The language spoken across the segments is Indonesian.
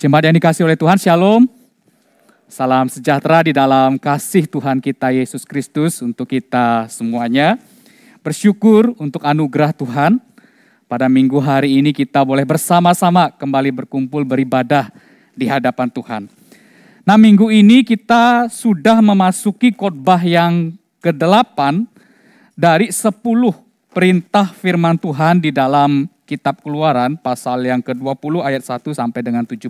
Jemaat yang dikasihi oleh Tuhan, Shalom. Salam sejahtera di dalam kasih Tuhan kita Yesus Kristus untuk kita semuanya. Bersyukur untuk anugerah Tuhan. Pada minggu hari ini kita boleh bersama-sama kembali berkumpul beribadah di hadapan Tuhan. Nah, minggu ini kita sudah memasuki khotbah yang ke-8 dari 10 perintah firman Tuhan di dalam Kitab Keluaran pasal yang ke-20 ayat 1 sampai dengan 17.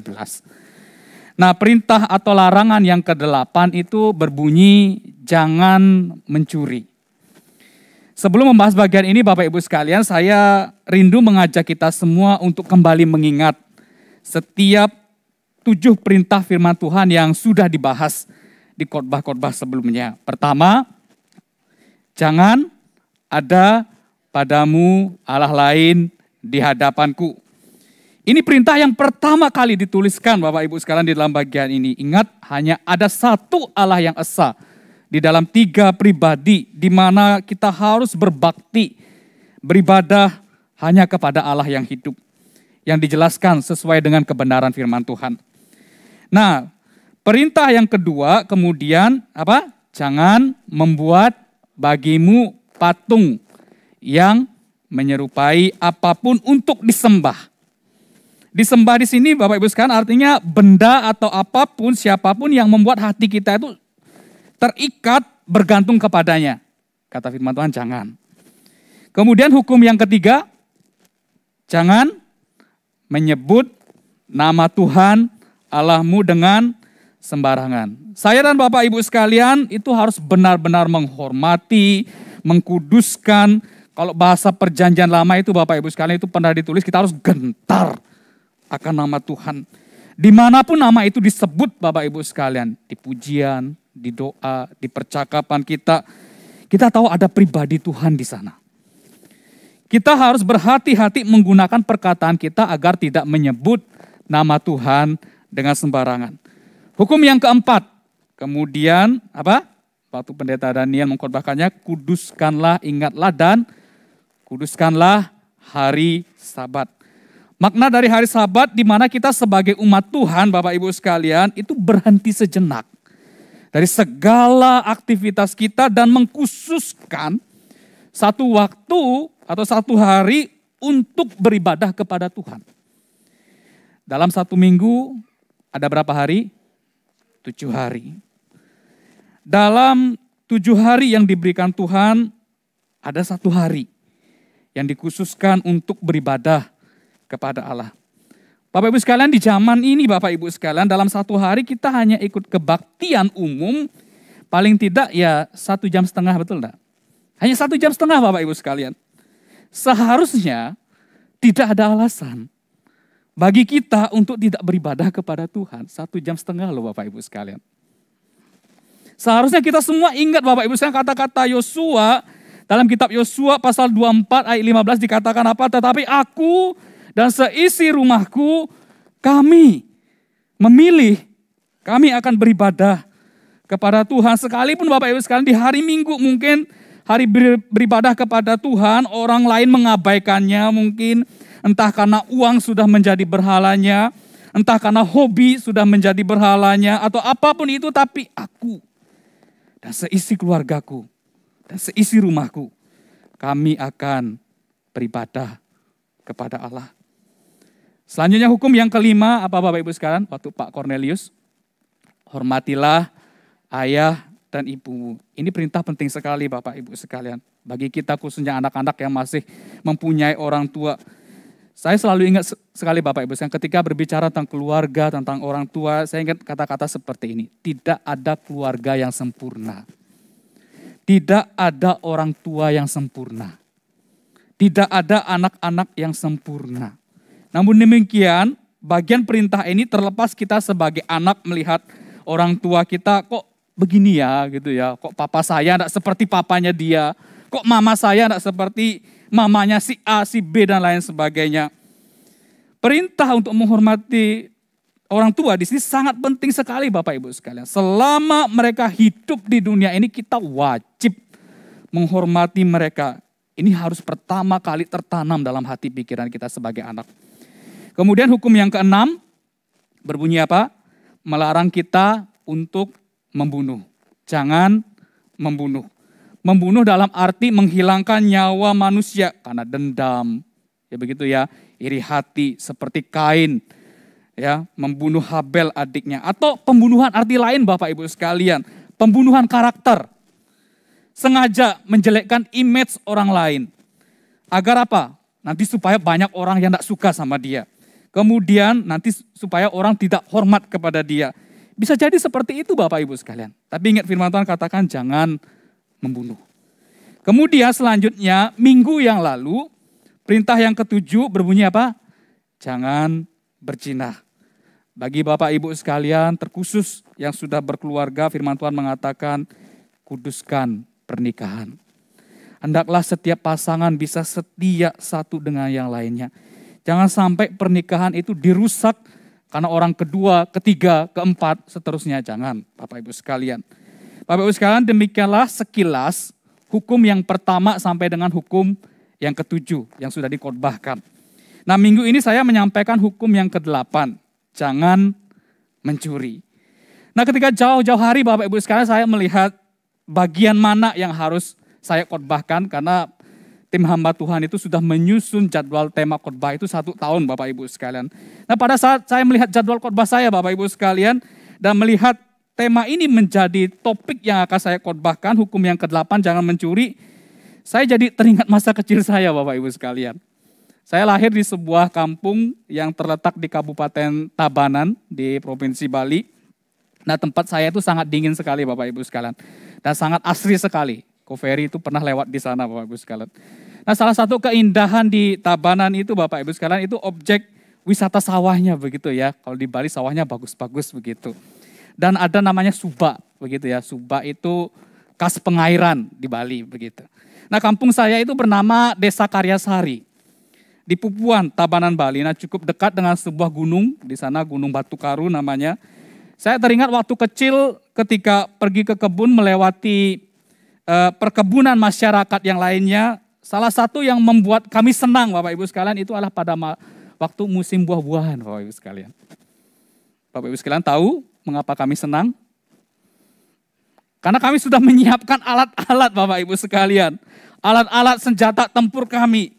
Nah, perintah atau larangan yang ke-8 itu berbunyi jangan mencuri. Sebelum membahas bagian ini Bapak Ibu sekalian, saya rindu mengajak kita semua untuk kembali mengingat setiap 7 perintah firman Tuhan yang sudah dibahas di khotbah-khotbah sebelumnya. Pertama, jangan ada padamu Allah lain di hadapanku. Ini perintah yang pertama kali dituliskan Bapak Ibu sekalian di dalam bagian ini. Ingat, hanya ada satu Allah yang esa di dalam 3 pribadi di mana kita harus berbakti, beribadah hanya kepada Allah yang hidup. Yang dijelaskan sesuai dengan kebenaran firman Tuhan. Nah, perintah yang kedua kemudian apa? Jangan membuat bagimu patung yang menyerupai apapun untuk disembah. Disembah di sini Bapak Ibu sekalian artinya benda atau apapun, siapapun yang membuat hati kita itu terikat bergantung kepadanya. Kata firman Tuhan, jangan. Kemudian hukum yang ketiga, jangan menyebut nama Tuhan Allahmu dengan sembarangan. Saya dan Bapak Ibu sekalian itu harus benar-benar menghormati, mengkuduskan. Kalau bahasa perjanjian lama itu Bapak Ibu sekalian itu pernah ditulis kita harus gentar akan nama Tuhan. Dimanapun nama itu disebut Bapak Ibu sekalian. Di pujian, di doa, di percakapan kita. Kita tahu ada pribadi Tuhan di sana. Kita harus berhati-hati menggunakan perkataan kita agar tidak menyebut nama Tuhan dengan sembarangan. Hukum yang keempat. Kemudian apa? Waktu pendeta Daniel mengkhotbahkannya, kuduskanlah, ingatlah dan kuduskanlah hari Sabat. Makna dari hari Sabat di mana kita sebagai umat Tuhan, Bapak Ibu sekalian, itu berhenti sejenak dari segala aktivitas kita dan mengkhususkan satu waktu atau satu hari untuk beribadah kepada Tuhan. Dalam satu minggu ada berapa hari? 7 hari. Dalam 7 hari yang diberikan Tuhan, ada 1 hari yang dikhususkan untuk beribadah kepada Allah. Bapak Ibu sekalian, di zaman ini Bapak Ibu sekalian, dalam 1 hari kita hanya ikut kebaktian umum, paling tidak ya 1,5 jam, betul enggak? Hanya 1,5 jam Bapak Ibu sekalian. Seharusnya tidak ada alasan bagi kita untuk tidak beribadah kepada Tuhan. 1,5 jam loh Bapak Ibu sekalian. Seharusnya kita semua ingat Bapak Ibu sekalian kata-kata Yosua dalam kitab Yosua pasal 24 ayat 15 dikatakan apa? Tetapi aku dan seisi rumahku kami memilih, kami akan beribadah kepada Tuhan. Sekalipun Bapak Ibu sekalian di hari Minggu mungkin hari beribadah kepada Tuhan, orang lain mengabaikannya mungkin. Entah karena uang sudah menjadi berhalanya, entah karena hobi sudah menjadi berhalanya, atau apapun itu, tapi aku dan seisi keluargaku dan seisi rumahku, kami akan beribadah kepada Allah. Selanjutnya hukum yang kelima, apa Bapak Ibu sekalian? Waktu Pak Cornelius, hormatilah ayah dan ibumu. Ini perintah penting sekali Bapak Ibu sekalian. Bagi kita khususnya anak-anak yang masih mempunyai orang tua. Saya selalu ingat sekali Bapak Ibu sekalian ketika berbicara tentang keluarga, tentang orang tua, saya ingat kata-kata seperti ini. Tidak ada keluarga yang sempurna. Tidak ada orang tua yang sempurna. Tidak ada anak-anak yang sempurna. Namun demikian, bagian perintah ini terlepas kita sebagai anak melihat orang tua kita kok begini ya gitu ya. Kok papa saya tidak seperti papanya dia. Kok mama saya tidak seperti mamanya si A, si B dan lain sebagainya. Perintah untuk menghormati orang tua di sini sangat penting sekali Bapak Ibu sekalian. Selama mereka hidup di dunia ini kita wajib menghormati mereka. Ini harus pertama kali tertanam dalam hati pikiran kita sebagai anak. Kemudian hukum yang keenam, Berbunyi apa? Melarang kita untuk membunuh. Jangan membunuh. Membunuh dalam arti menghilangkan nyawa manusia karena dendam. Ya begitu ya, iri hati seperti Kain. Ya, membunuh Habel adiknya. Atau pembunuhan arti lain Bapak Ibu sekalian. Pembunuhan karakter. Sengaja menjelekkan image orang lain. Agar apa? Nanti supaya banyak orang yang tidak suka sama dia. Kemudian nanti supaya orang tidak hormat kepada dia. Bisa jadi seperti itu Bapak Ibu sekalian. Tapi ingat firman Tuhan katakan jangan membunuh. Kemudian selanjutnya minggu yang lalu perintah yang ketujuh berbunyi apa? Jangan berzina. Bagi Bapak Ibu sekalian terkhusus yang sudah berkeluarga firman Tuhan mengatakan kuduskan pernikahan. Hendaklah setiap pasangan bisa setia satu dengan yang lainnya. Jangan sampai pernikahan itu dirusak karena orang kedua, ketiga, keempat, seterusnya. Jangan Bapak Ibu sekalian. Bapak Ibu sekalian demikianlah sekilas hukum yang pertama sampai dengan hukum yang ketujuh yang sudah dikhotbahkan. Nah minggu ini saya menyampaikan hukum yang ke-8. Jangan mencuri. Nah ketika jauh-jauh hari Bapak Ibu sekalian saya melihat bagian mana yang harus saya khotbahkan karena tim hamba Tuhan itu sudah menyusun jadwal tema khotbah itu 1 tahun Bapak Ibu sekalian. Nah pada saat saya melihat jadwal khotbah saya Bapak Ibu sekalian dan melihat tema ini menjadi topik yang akan saya khotbahkan, hukum yang ke-8 jangan mencuri. Saya jadi teringat masa kecil saya Bapak Ibu sekalian. Saya lahir di sebuah kampung yang terletak di Kabupaten Tabanan di Provinsi Bali. Nah tempat saya itu sangat dingin sekali Bapak Ibu sekalian. Dan sangat asri sekali. Koferi itu pernah lewat di sana Bapak Ibu sekalian. Nah salah satu keindahan di Tabanan itu Bapak Ibu sekalian itu objek wisata sawahnya begitu ya. Kalau di Bali sawahnya bagus-bagus begitu. Dan ada namanya subak begitu ya. Subak itu khas pengairan di Bali begitu. Nah kampung saya itu bernama Desa Karyasari. Di Pupuan, Tabanan, Bali. Nah cukup dekat dengan sebuah gunung. Di sana Gunung Batu Karu namanya. Saya teringat waktu kecil ketika pergi ke kebun melewati perkebunan masyarakat yang lainnya. Salah satu yang membuat kami senang Bapak Ibu sekalian itu adalah pada waktu musim buah-buahan Bapak Ibu sekalian. Bapak Ibu sekalian tahu mengapa kami senang? Karena kami sudah menyiapkan alat-alat Bapak Ibu sekalian. Alat-alat senjata tempur kami.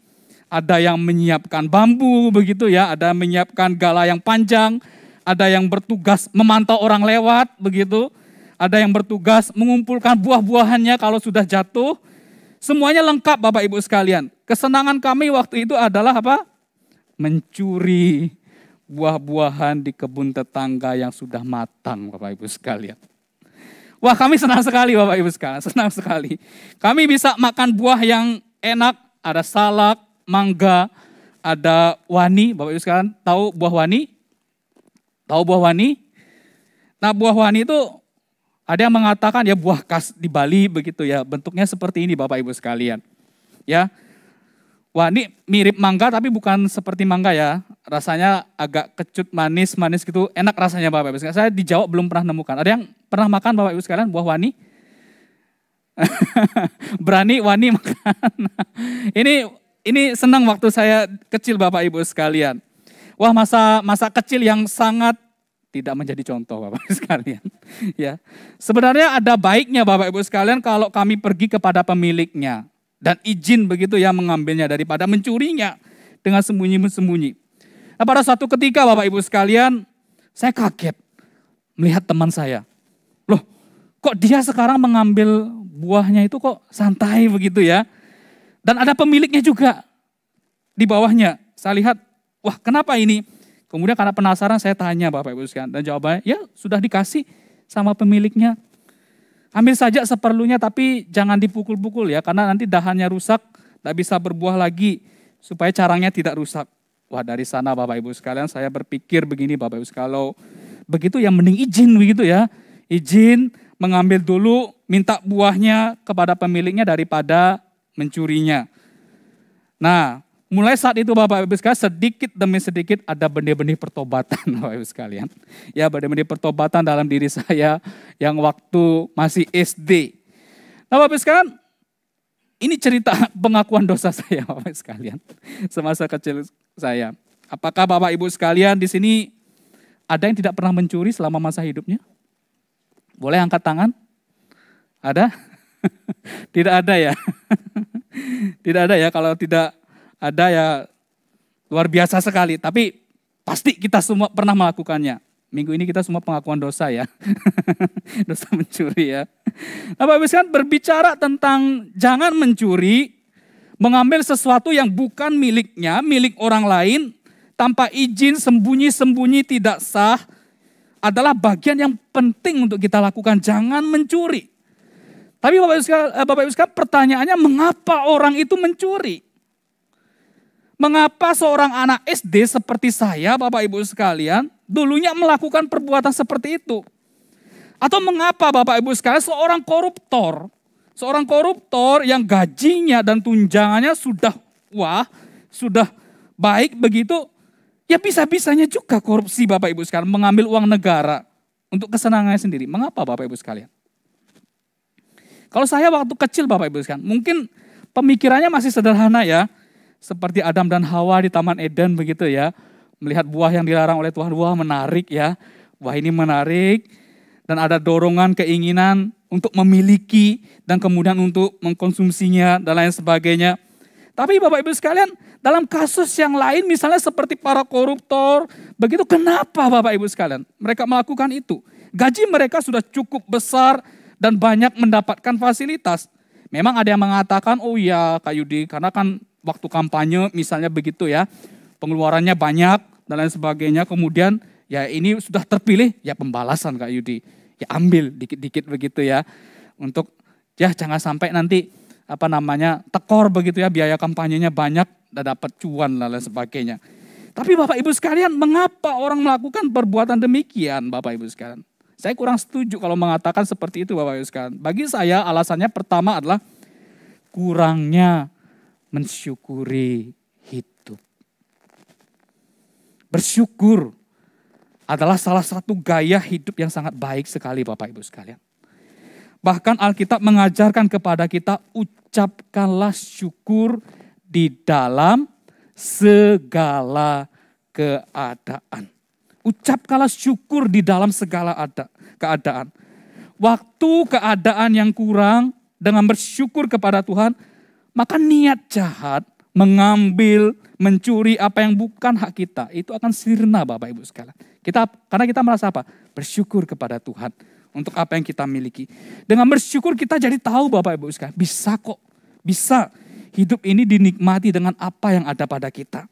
Ada yang menyiapkan bambu begitu ya, ada yang menyiapkan gala yang panjang. Ada yang bertugas memantau orang lewat begitu. Ada yang bertugas mengumpulkan buah-buahannya kalau sudah jatuh. Semuanya lengkap Bapak Ibu sekalian. Kesenangan kami waktu itu adalah apa? Mencuri buah-buahan di kebun tetangga yang sudah matang Bapak Ibu sekalian. Wah kami senang sekali Bapak Ibu sekalian, senang sekali. Kami bisa makan buah yang enak, ada salak, mangga, ada wani. Bapak Ibu sekalian tahu buah wani? Tahu buah wani? Nah buah wani itu ada yang mengatakan ya buah khas di Bali begitu ya. Bentuknya seperti ini Bapak Ibu sekalian. Ya, wani mirip mangga tapi bukan seperti mangga ya. Rasanya agak kecut manis gitu. Enak rasanya Bapak Ibu sekalian. Saya di Jawa belum pernah nemukan. Ada yang pernah makan Bapak Ibu sekalian buah wani? Berani wani makan. Ini senang waktu saya kecil Bapak Ibu sekalian. Wah masa kecil yang sangat tidak menjadi contoh Bapak Ibu sekalian. Ya, sebenarnya ada baiknya Bapak Ibu sekalian kalau kami pergi kepada pemiliknya dan izin begitu ya mengambilnya daripada mencurinya dengan sembunyi-sembunyi. Nah pada suatu ketika Bapak Ibu sekalian, saya kaget melihat teman saya. Loh, kok dia sekarang mengambil buahnya itu kok santai begitu ya? Dan ada pemiliknya juga di bawahnya. Saya lihat, wah kenapa ini? Kemudian karena penasaran saya tanya Bapak Ibu sekalian. Dan jawabannya, ya sudah dikasih sama pemiliknya. Ambil saja seperlunya tapi jangan dipukul-pukul ya. Karena nanti dahannya rusak, tidak bisa berbuah lagi. Supaya carangnya tidak rusak. Wah dari sana Bapak Ibu sekalian saya berpikir begini Bapak Ibu sekalian. Kalau begitu ya mending izin begitu ya. Izin mengambil dulu, minta buahnya kepada pemiliknya daripada mencurinya. Nah, mulai saat itu Bapak Ibu sekalian sedikit demi sedikit ada benih-benih pertobatan Bapak Ibu sekalian. Ya benih-benih pertobatan dalam diri saya yang waktu masih SD. Nah Bapak Ibu sekalian, ini cerita pengakuan dosa saya Bapak Ibu sekalian. Semasa kecil saya. Apakah Bapak Ibu sekalian di sini Ada yang tidak pernah mencuri selama masa hidupnya? Boleh angkat tangan? Ada? Tidak ada ya? Tidak ada ya, kalau tidak ada ya luar biasa sekali. Tapi pasti kita semua pernah melakukannya. Minggu ini kita semua pengakuan dosa ya. Dosa mencuri ya. Nah, Bapak Ibu sekalian, berbicara tentang jangan mencuri, mengambil sesuatu yang bukan miliknya, milik orang lain, tanpa izin, sembunyi-sembunyi, tidak sah, adalah bagian yang penting untuk kita lakukan. Jangan mencuri. Tapi Bapak Ibu sekalian, pertanyaannya, mengapa orang itu mencuri? Mengapa seorang anak SD seperti saya, Bapak Ibu sekalian, dulunya melakukan perbuatan seperti itu? Atau mengapa Bapak Ibu sekalian seorang koruptor yang gajinya dan tunjangannya sudah baik begitu, ya bisa-bisanya juga korupsi Bapak Ibu sekalian, mengambil uang negara untuk kesenangannya sendiri. Mengapa Bapak Ibu sekalian? Kalau saya waktu kecil Bapak Ibu sekalian, mungkin pemikirannya masih sederhana ya. Seperti Adam dan Hawa di Taman Eden begitu ya. Melihat buah yang dilarang oleh Tuhan, wah menarik ya. Wah ini menarik. Dan ada dorongan, keinginan untuk memiliki dan kemudian untuk mengkonsumsinya dan lain sebagainya. Tapi Bapak Ibu sekalian, dalam kasus yang lain misalnya seperti para koruptor, begitu kenapa Bapak Ibu sekalian mereka melakukan itu? Gaji mereka sudah cukup besar dan banyak mendapatkan fasilitas. Memang ada yang mengatakan, oh ya Kak Yudi, karena kan waktu kampanye misalnya begitu ya, pengeluarannya banyak dan lain sebagainya. Kemudian ya ini sudah terpilih, ya pembalasan Kak Yudi. Ya ambil dikit-dikit begitu ya. Untuk ya jangan sampai nanti tekor begitu ya, biaya kampanyenya banyak dan dapat cuan dan lain sebagainya. Tapi Bapak Ibu sekalian, mengapa orang melakukan perbuatan demikian Bapak Ibu sekalian? Saya kurang setuju kalau mengatakan seperti itu Bapak Ibu sekalian. Bagi saya alasannya pertama adalah kurangnya mensyukuri hidup. Bersyukur adalah salah satu gaya hidup yang sangat baik sekali Bapak Ibu sekalian. Bahkan Alkitab mengajarkan kepada kita, ucapkanlah syukur di dalam segala keadaan. Ucapkanlah syukur di dalam segala keadaan. Waktu keadaan yang kurang, dengan bersyukur kepada Tuhan, maka niat jahat mengambil, mencuri apa yang bukan hak kita, itu akan sirna Bapak Ibu sekalian. Karena kita merasa apa? Bersyukur kepada Tuhan untuk apa yang kita miliki. Dengan bersyukur kita jadi tahu Bapak Ibu sekalian, bisa hidup ini dinikmati dengan apa yang ada pada kita.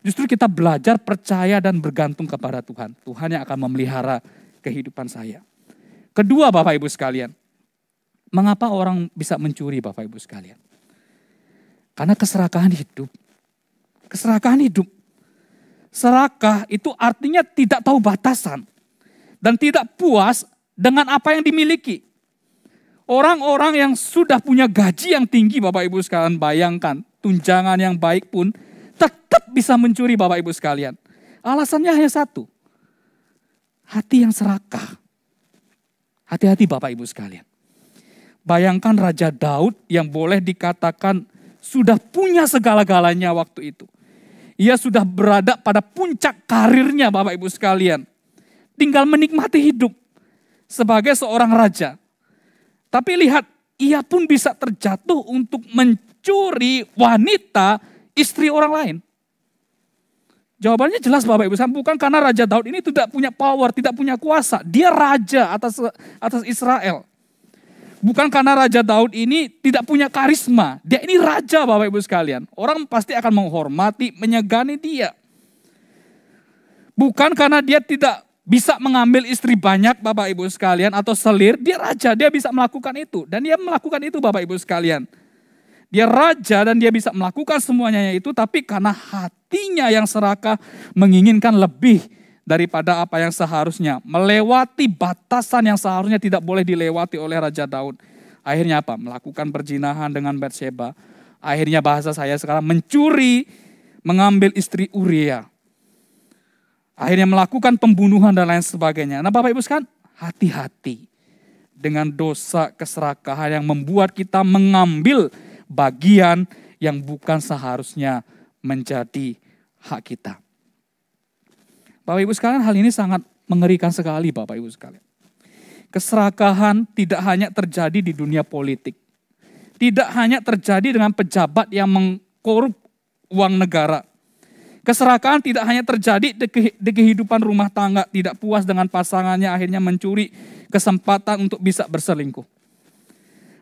Justru kita belajar percaya dan bergantung kepada Tuhan. Tuhan yang akan memelihara kehidupan saya. Kedua Bapak Ibu sekalian, mengapa orang bisa mencuri Bapak Ibu sekalian? Karena keserakahan hidup. Keserakahan hidup. Serakah itu artinya tidak tahu batasan. Dan tidak puas dengan apa yang dimiliki. Orang-orang yang sudah punya gaji yang tinggi Bapak Ibu sekalian, bayangkan. Tunjangan yang baik pun tetap bisa mencuri Bapak Ibu sekalian. Alasannya hanya satu. Hati yang serakah. Hati-hati Bapak Ibu sekalian. Bayangkan Raja Daud yang boleh dikatakan sudah punya segala-galanya waktu itu. Ia sudah berada pada puncak karirnya Bapak Ibu sekalian. Tinggal menikmati hidup sebagai seorang raja. Tapi lihat, ia pun bisa terjatuh untuk mencuri wanita istri orang lain. Jawabannya jelas Bapak Ibu, bukan karena Raja Daud ini tidak punya power, tidak punya kuasa. Dia raja atas Israel. Bukan karena Raja Daud ini tidak punya karisma. Dia ini raja Bapak Ibu sekalian. Orang pasti akan menghormati, menyegani dia. Bukan karena dia tidak bisa mengambil istri banyak Bapak Ibu sekalian atau selir. Dia raja, dia bisa melakukan itu. Dan dia melakukan itu Bapak Ibu sekalian. Dia raja dan dia bisa melakukan semuanya itu. Tapi karena hatinya yang serakah menginginkan lebih daripada apa yang seharusnya. Melewati batasan yang seharusnya tidak boleh dilewati oleh Raja Daud. Akhirnya apa? Melakukan perzinahan dengan Batsheba. Akhirnya bahasa saya sekarang mencuri, mengambil istri Uria. Akhirnya melakukan pembunuhan dan lain sebagainya. Nah Bapak Ibu sekalian, hati-hati dengan dosa keserakahan yang membuat kita mengambil bagian yang bukan seharusnya menjadi hak kita. Bapak Ibu sekalian, hal ini sangat mengerikan sekali Bapak Ibu sekalian. Keserakahan tidak hanya terjadi di dunia politik. Tidak hanya terjadi dengan pejabat yang mengkorup uang negara. Keserakahan tidak hanya terjadi di kehidupan rumah tangga, tidak puas dengan pasangannya akhirnya mencuri kesempatan untuk bisa berselingkuh.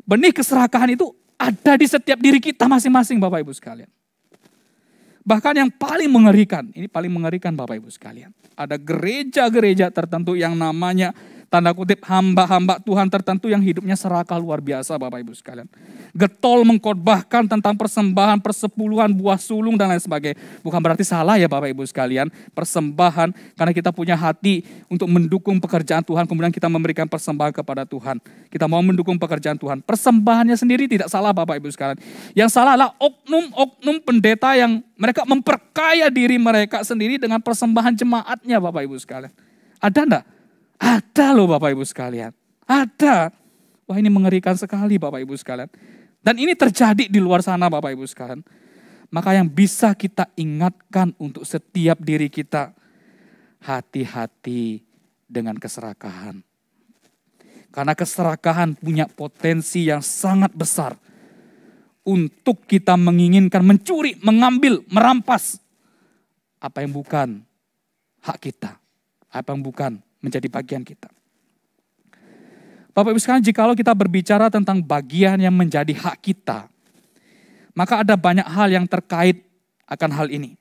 Benih keserakahan itu ada di setiap diri kita masing-masing Bapak Ibu sekalian. Bahkan yang paling mengerikan, ini paling mengerikan Bapak Ibu sekalian. Ada gereja-gereja tertentu yang namanya tanda kutip hamba-hamba Tuhan tertentu yang hidupnya serakah luar biasa Bapak Ibu sekalian. Getol mengkhotbahkan tentang persembahan, persepuluhan, buah sulung dan lain sebagainya. Bukan berarti salah ya Bapak Ibu sekalian. Persembahan karena kita punya hati untuk mendukung pekerjaan Tuhan. Kemudian kita memberikan persembahan kepada Tuhan. Kita mau mendukung pekerjaan Tuhan. Persembahannya sendiri tidak salah Bapak Ibu sekalian. Yang salah adalah oknum-oknum pendeta yang mereka memperkaya diri mereka sendiri dengan persembahan jemaatnya Bapak Ibu sekalian. Ada enggak? Ada loh Bapak Ibu sekalian. Ada. Wah ini mengerikan sekali Bapak Ibu sekalian. Dan ini terjadi di luar sana Bapak Ibu sekalian. Maka yang bisa kita ingatkan untuk setiap diri kita. Hati-hati dengan keserakahan. Karena keserakahan punya potensi yang sangat besar. Untuk kita menginginkan mencuri, mengambil, merampas. Apa yang bukan hak kita. Apa yang bukan menjadi bagian kita. Bapak Ibu sekalian, jikalau kita berbicara tentang bagian yang menjadi hak kita, maka ada banyak hal yang terkait akan hal ini.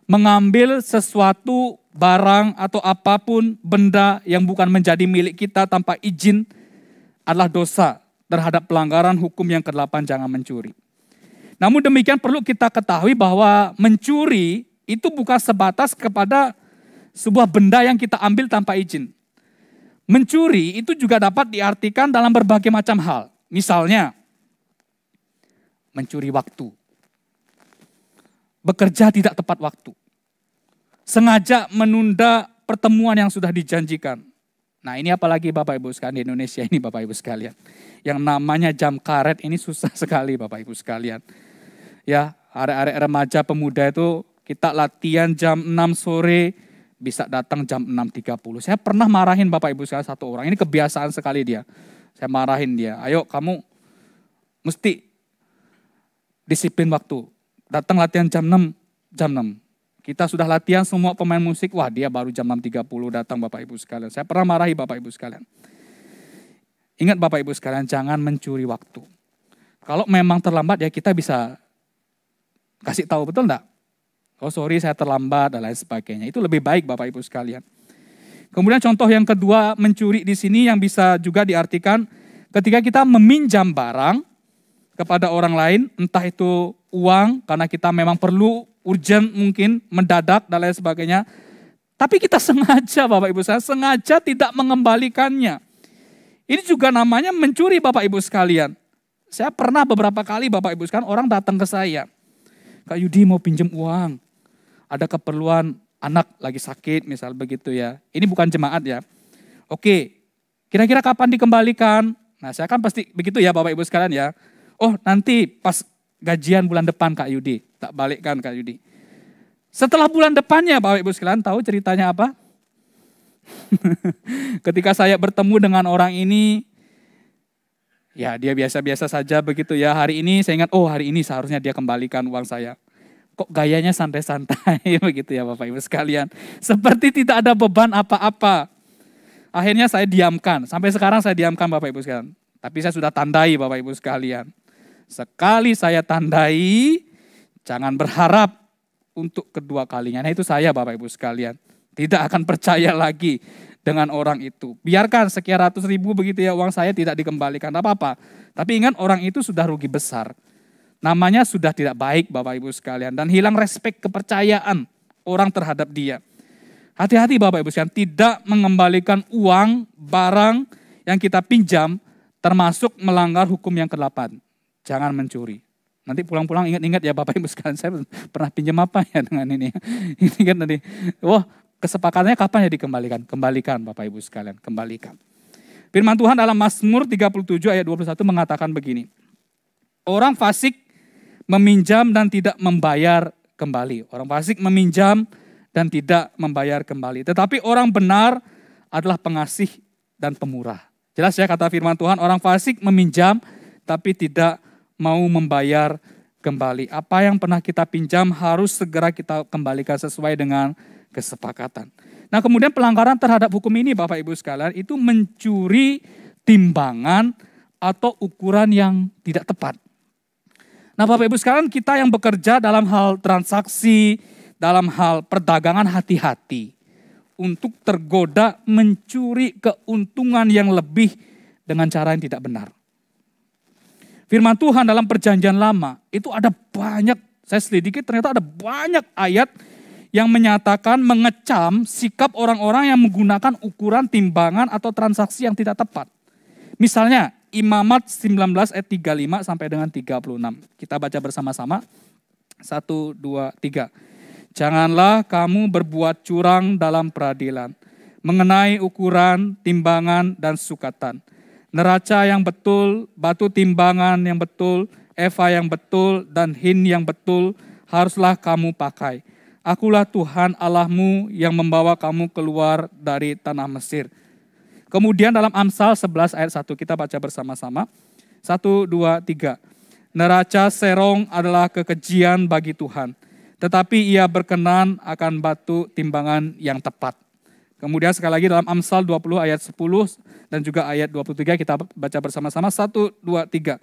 Mengambil sesuatu, barang atau apapun benda yang bukan menjadi milik kita tanpa izin adalah dosa terhadap pelanggaran hukum yang ke-8, jangan mencuri. Namun demikian perlu kita ketahui bahwa mencuri itu bukan sebatas kepada sebuah benda yang kita ambil tanpa izin. Mencuri itu juga dapat diartikan dalam berbagai macam hal. Misalnya, mencuri waktu. Bekerja tidak tepat waktu. Sengaja menunda pertemuan yang sudah dijanjikan. Nah ini apalagi Bapak Ibu sekalian di Indonesia ini Bapak Ibu sekalian. Yang namanya jam karet ini susah sekali Bapak Ibu sekalian. Ya, arek-arek remaja pemuda itu kita latihan jam 6 sore. Bisa datang jam 6.30. Saya pernah marahin Bapak Ibu sekalian satu orang. Ini kebiasaan sekali dia. Saya marahin dia. Ayo kamu mesti disiplin waktu. Datang latihan jam 6. Kita sudah latihan semua pemain musik. Wah dia baru jam 6.30 datang Bapak Ibu sekalian. Saya pernah marahi Bapak Ibu sekalian. Ingat Bapak Ibu sekalian, jangan mencuri waktu. Kalau memang terlambat ya kita bisa kasih tahu, betul enggak? Oh sorry saya terlambat dan lain sebagainya. Itu lebih baik Bapak Ibu sekalian. Kemudian contoh yang kedua mencuri di sini yang bisa juga diartikan ketika kita meminjam barang kepada orang lain. Entah itu uang karena kita memang perlu, urgent mungkin, mendadak dan lain sebagainya. Tapi kita sengaja Bapak Ibu sekalian, sengaja tidak mengembalikannya. Ini juga namanya mencuri Bapak Ibu sekalian. Saya pernah beberapa kali Bapak Ibu sekalian orang datang ke saya. Kak Yudi mau pinjam uang. Ada keperluan anak lagi sakit misal begitu ya. Ini bukan jemaat ya. Oke, kira-kira kapan dikembalikan? Nah saya kan pasti begitu ya Bapak Ibu sekalian ya. Oh nanti pas gajian bulan depan Kak Yudi. Tak balikkan Kak Yudi. Setelah bulan depannya Bapak Ibu sekalian tahu ceritanya apa? Ketika saya bertemu dengan orang ini. Ya dia biasa-biasa saja begitu ya. Hari ini saya ingat, oh hari ini seharusnya dia kembalikan uang saya. Kok gayanya santai-santai begitu ya Bapak Ibu sekalian. Seperti tidak ada beban apa-apa. Akhirnya saya diamkan. Sampai sekarang saya diamkan Bapak Ibu sekalian. Tapi saya sudah tandai Bapak Ibu sekalian. Sekali saya tandai, jangan berharap untuk kedua kalinya. Nah itu saya Bapak Ibu sekalian. Tidak akan percaya lagi dengan orang itu. Biarkan sekian ratus ribu begitu ya uang saya tidak dikembalikan. Tidak apa-apa. Tapi ingat orang itu sudah rugi besar. Namanya sudah tidak baik Bapak Ibu sekalian. Dan hilang respek kepercayaan orang terhadap dia. Hati-hati Bapak Ibu sekalian. Tidak mengembalikan uang, barang yang kita pinjam. Termasuk melanggar hukum yang ke-8. Jangan mencuri. Nanti pulang-pulang ingat-ingat ya Bapak Ibu sekalian. Saya pernah pinjam apa ya dengan ini. Ini kan tadi. Wah kesepakatannya kapan ya dikembalikan? Kembalikan Bapak Ibu sekalian. Kembalikan. Firman Tuhan dalam Mazmur 37 ayat 21 mengatakan begini. Orang fasik meminjam dan tidak membayar kembali. Orang fasik meminjam dan tidak membayar kembali. Tetapi orang benar adalah pengasih dan pemurah. Jelas ya kata firman Tuhan, orang fasik meminjam tapi tidak mau membayar kembali. Apa yang pernah kita pinjam harus segera kita kembalikan sesuai dengan kesepakatan. Nah kemudian pelanggaran terhadap hukum ini Bapak Ibu sekalian itu mencuri timbangan atau ukuran yang tidak tepat. Nah Bapak Ibu sekalian, kita yang bekerja dalam hal transaksi, dalam hal perdagangan, hati-hati untuk tergoda mencuri keuntungan yang lebih dengan cara yang tidak benar. Firman Tuhan dalam Perjanjian Lama itu ada banyak, saya selidiki ternyata ada banyak ayat yang menyatakan mengecam sikap orang-orang yang menggunakan ukuran timbangan atau transaksi yang tidak tepat. Misalnya Imamat 19 ayat 35 sampai dengan 36. Kita baca bersama-sama. 1, 2, 3. Janganlah kamu berbuat curang dalam peradilan, mengenai ukuran, timbangan, dan sukatan. Neraca yang betul, batu timbangan yang betul, eva yang betul, dan hin yang betul haruslah kamu pakai. Akulah Tuhan Allahmu yang membawa kamu keluar dari tanah Mesir. Kemudian dalam Amsal 11 ayat 1 kita baca bersama-sama. 1, 2, 3. Neraca serong adalah kekejian bagi Tuhan, tetapi ia berkenan akan batu timbangan yang tepat. Kemudian sekali lagi dalam Amsal 20 ayat 10 dan juga ayat 23 kita baca bersama-sama. 1, 2, 3.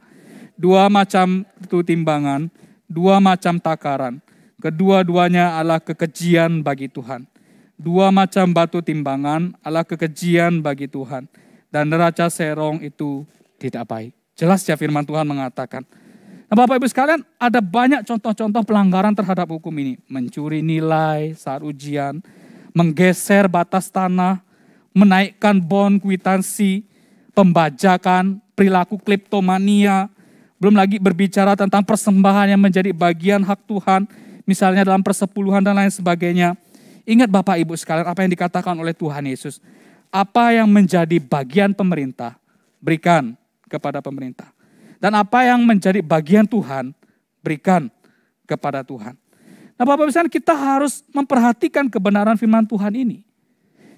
Dua macam batu timbangan, dua macam takaran. Kedua-duanya adalah kekejian bagi Tuhan. Dua macam batu timbangan adalah kekejian bagi Tuhan. Dan neraca serong itu tidak baik. Jelas ya firman Tuhan mengatakan. Nah Bapak Ibu sekalian, ada banyak contoh-contoh pelanggaran terhadap hukum ini. Mencuri nilai saat ujian, menggeser batas tanah, menaikkan bon kwitansi, pembajakan, perilaku kleptomania, belum lagi berbicara tentang persembahan yang menjadi bagian hak Tuhan, misalnya dalam persepuluhan dan lain sebagainya. Ingat Bapak Ibu sekalian apa yang dikatakan oleh Tuhan Yesus. Apa yang menjadi bagian pemerintah, berikan kepada pemerintah. Dan apa yang menjadi bagian Tuhan, berikan kepada Tuhan. Nah Bapak Ibu sekalian, kita harus memperhatikan kebenaran firman Tuhan ini.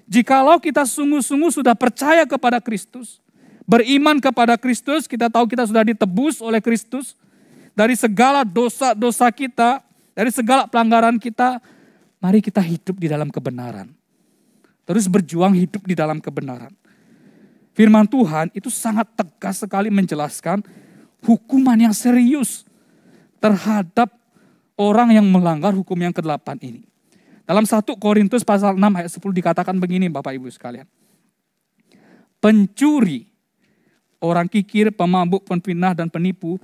Jikalau kita sungguh-sungguh sudah percaya kepada Kristus, beriman kepada Kristus, kita tahu kita sudah ditebus oleh Kristus, dari segala dosa-dosa kita, dari segala pelanggaran kita, mari kita hidup di dalam kebenaran. Terus berjuang hidup di dalam kebenaran. Firman Tuhan itu sangat tegas sekali menjelaskan hukuman yang serius terhadap orang yang melanggar hukum yang ke-8 ini. Dalam 1 Korintus pasal 6 ayat 10 dikatakan begini Bapak Ibu sekalian. Pencuri, orang kikir, pemabuk, penfitnah, dan penipu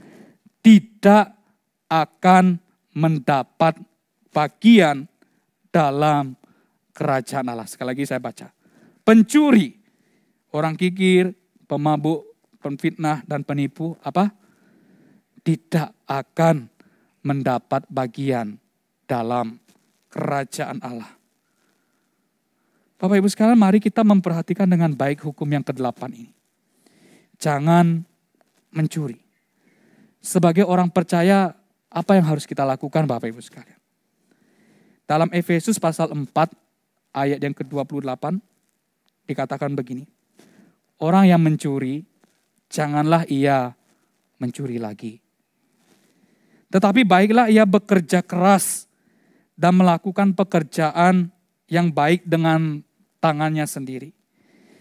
tidak akan mendapat bagian dalam kerajaan Allah. Sekali lagi saya baca. Pencuri, orang kikir, pemabuk, penfitnah, dan penipu, apa? Tidak akan mendapat bagian dalam kerajaan Allah. Bapak Ibu sekalian, mari kita memperhatikan dengan baik hukum yang ke-8 ini. Jangan mencuri. Sebagai orang percaya, apa yang harus kita lakukan Bapak Ibu sekalian? Dalam Efesus pasal 4 ayat yang ke-28 dikatakan begini. Orang yang mencuri, janganlah ia mencuri lagi. Tetapi baiklah ia bekerja keras dan melakukan pekerjaan yang baik dengan tangannya sendiri.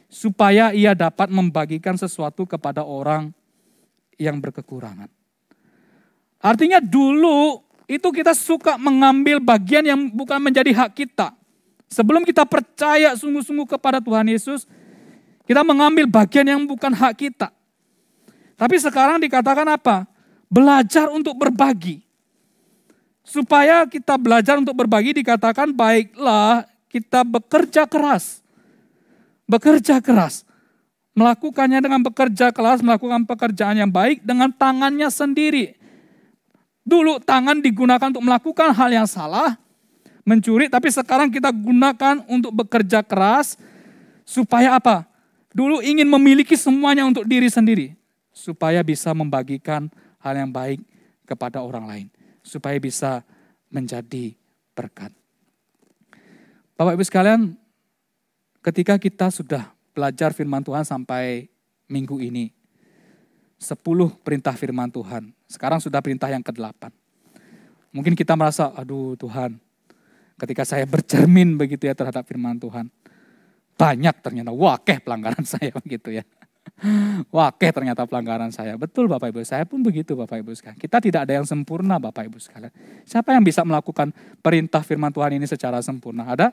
Supaya ia dapat membagikan sesuatu kepada orang yang berkekurangan. Artinya dulu itu kita suka mengambil bagian yang bukan menjadi hak kita. Sebelum kita percaya sungguh-sungguh kepada Tuhan Yesus, kita mengambil bagian yang bukan hak kita. Tapi sekarang dikatakan apa? Belajar untuk berbagi. Supaya kita belajar untuk berbagi dikatakan baiklah kita bekerja keras. Bekerja keras. Melakukannya dengan bekerja keras, melakukan pekerjaan yang baik dengan tangannya sendiri. Dulu tangan digunakan untuk melakukan hal yang salah, mencuri, tapi sekarang kita gunakan untuk bekerja keras, supaya apa? Dulu ingin memiliki semuanya untuk diri sendiri, supaya bisa membagikan hal yang baik kepada orang lain, supaya bisa menjadi berkat. Bapak Ibu sekalian, ketika kita sudah belajar firman Tuhan sampai minggu ini, 10 perintah firman Tuhan. Sekarang sudah perintah yang ke-8. Mungkin kita merasa, aduh Tuhan, ketika saya bercermin begitu ya terhadap firman Tuhan, banyak ternyata, wakeh pelanggaran saya begitu ya. Wakeh ternyata pelanggaran saya. Betul Bapak Ibu, saya pun begitu Bapak Ibu sekalian. Kita tidak ada yang sempurna Bapak Ibu sekalian. Siapa yang bisa melakukan perintah firman Tuhan ini secara sempurna? Ada?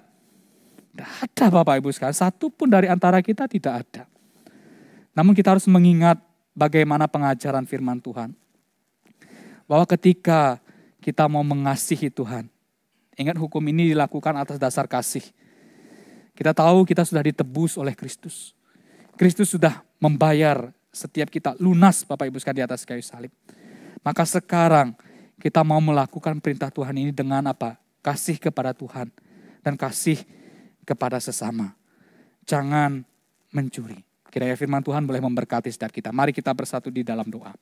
Tidak ada Bapak Ibu sekalian. Satu pun dari antara kita tidak ada. Namun kita harus mengingat bagaimana pengajaran firman Tuhan. Bahwa ketika kita mau mengasihi Tuhan, ingat hukum ini dilakukan atas dasar kasih. Kita tahu kita sudah ditebus oleh Kristus. Kristus sudah membayar setiap kita lunas Bapak Ibu sekalian di atas kayu salib. Maka sekarang kita mau melakukan perintah Tuhan ini dengan apa? Kasih kepada Tuhan dan kasih kepada sesama. Jangan mencuri. Kiranya firman Tuhan boleh memberkati setiap kita. Mari kita bersatu di dalam doa.